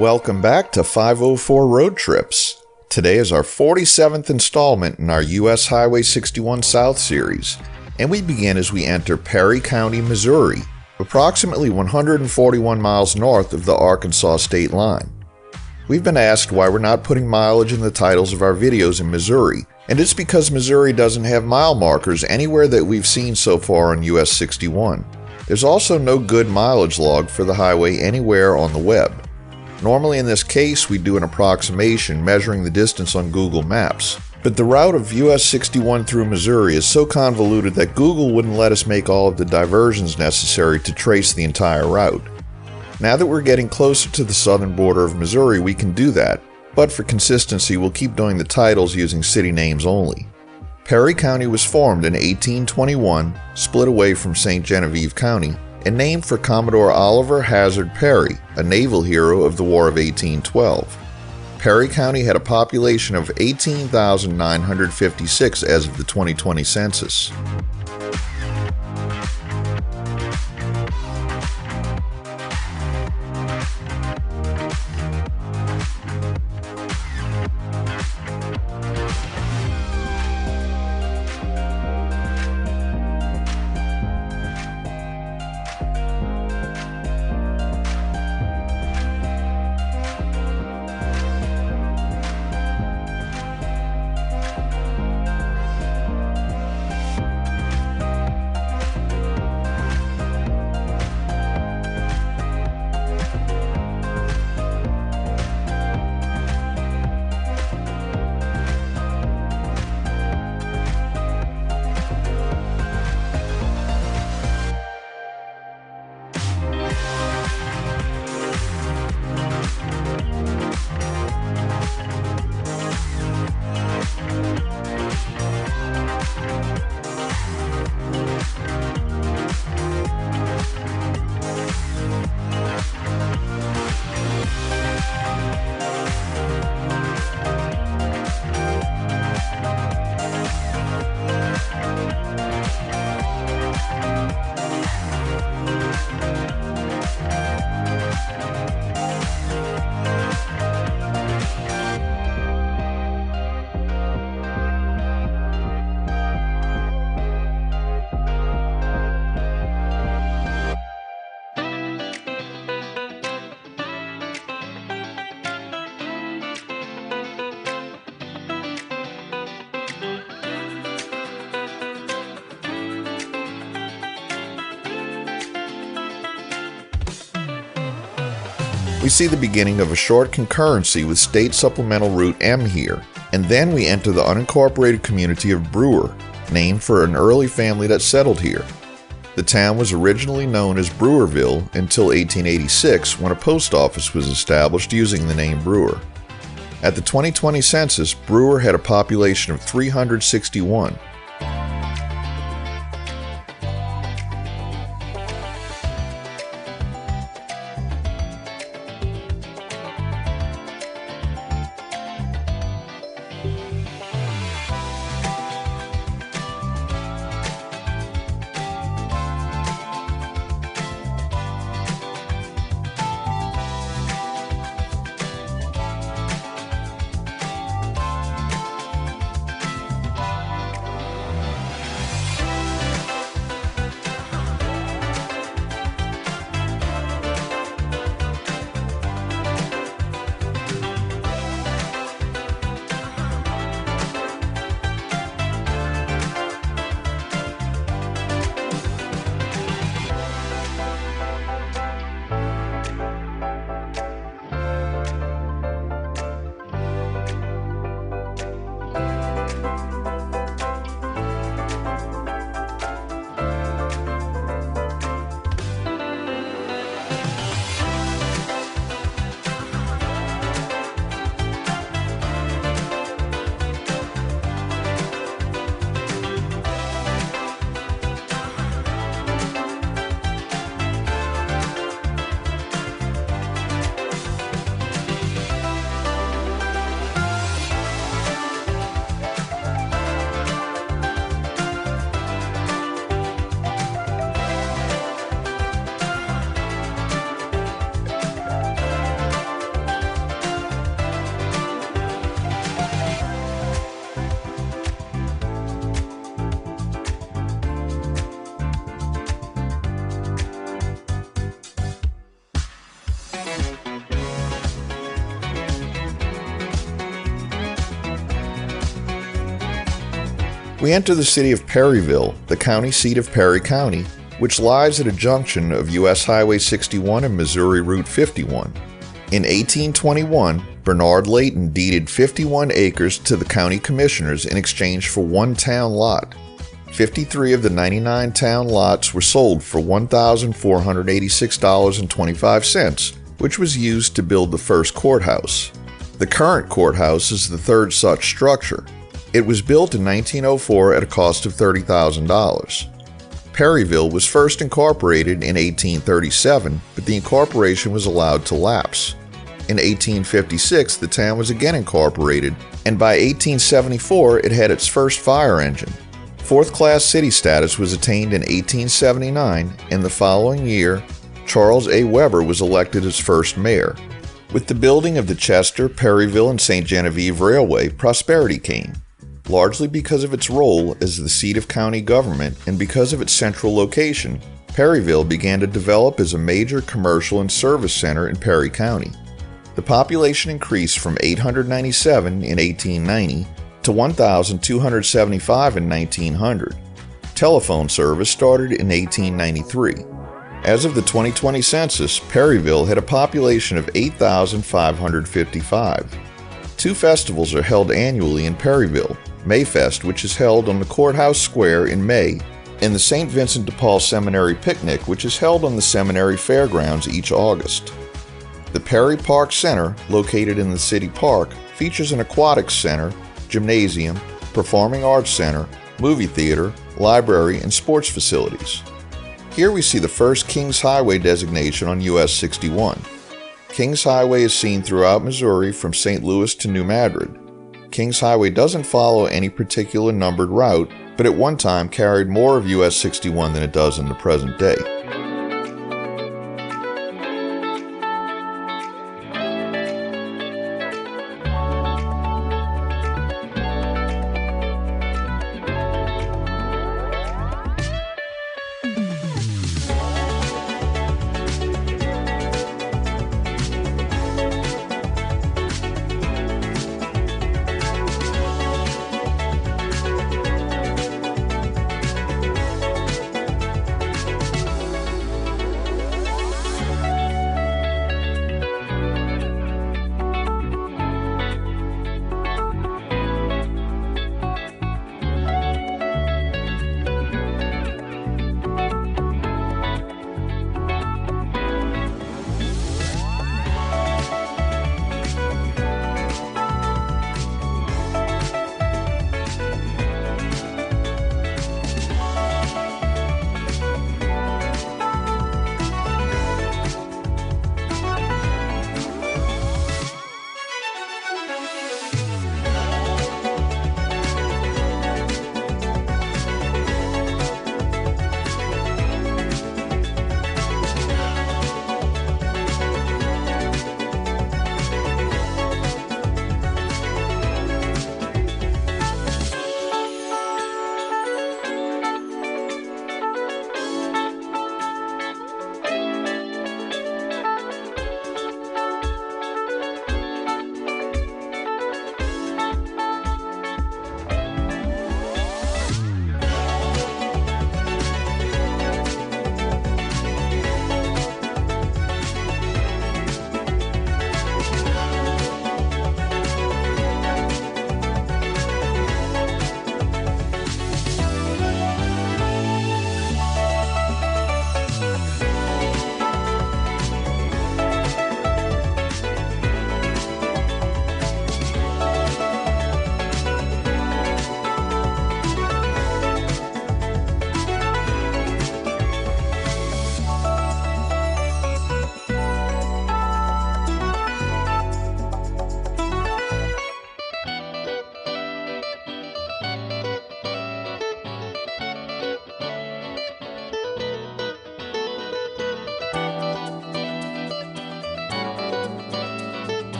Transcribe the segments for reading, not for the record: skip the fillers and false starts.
Welcome back to 504 Road Trips. Today is our 47th installment in our U.S. Highway 61 South series, and we begin as we enter Perry County, Missouri, approximately 141 miles north of the Arkansas state line. We've been asked why we're not putting mileage in the titles of our videos in Missouri, and it's because Missouri doesn't have mile markers anywhere that we've seen so far on US 61. There's also no good mileage log for the highway anywhere on the web. Normally in this case, we do an approximation measuring the distance on Google Maps, but the route of US 61 through Missouri is so convoluted that Google wouldn't let us make all of the diversions necessary to trace the entire route. Now that we're getting closer to the southern border of Missouri, we can do that, but for consistency we'll keep doing the titles using city names only. Perry County was formed in 1821, split away from St. Genevieve County, and named for Commodore Oliver Hazard Perry, a naval hero of the War of 1812. Perry County had a population of 18,956 as of the 2020 census. We see the beginning of a short concurrency with State Supplemental Route M here, and then we enter the unincorporated community of Brewer, named for an early family that settled here. The town was originally known as Brewerville until 1886 when a post office was established using the name Brewer. At the 2020 census, Brewer had a population of 361. We enter the city of Perryville, the county seat of Perry County, which lies at a junction of U.S. Highway 61 and Missouri Route 51. In 1821, Bernard Layton deeded 51 acres to the county commissioners in exchange for one town lot. 53 of the 99 town lots were sold for $1,486.25, which was used to build the first courthouse. The current courthouse is the third such structure. It was built in 1904 at a cost of $30,000. Perryville was first incorporated in 1837, but the incorporation was allowed to lapse. In 1856, the town was again incorporated, and by 1874, it had its first fire engine. Fourth-class city status was attained in 1879, and the following year, Charles A. Weber was elected as first mayor. With the building of the Chester, Perryville, and St. Genevieve Railway, prosperity came, largely because of its role as the seat of county government and because of its central location. Perryville began to develop as a major commercial and service center in Perry County. The population increased from 897 in 1890 to 1,275 in 1900. Telephone service started in 1893. As of the 2020 census, Perryville had a population of 8,555. Two festivals are held annually in Perryville: Mayfest, which is held on the Courthouse Square in May, and the St. Vincent de Paul Seminary Picnic, which is held on the Seminary Fairgrounds each August. The Perry Park Center, located in the city park, features an aquatics center, gymnasium, performing arts center, movie theater, library, and sports facilities. Here we see the first Kings Highway designation on US 61. Kings Highway is seen throughout Missouri from St. Louis to New Madrid. Kings Highway doesn't follow any particular numbered route, but at one time carried more of US 61 than it does in the present day.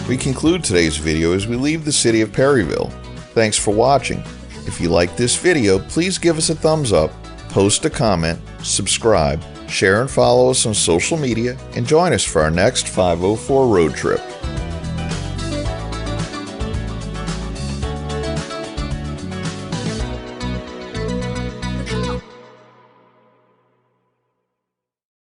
We conclude today's video as we leave the city of Perryville. Thanks for watching. If you like this video, please give us a thumbs up, post a comment, subscribe, share and follow us on social media, and join us for our next 504 road trip.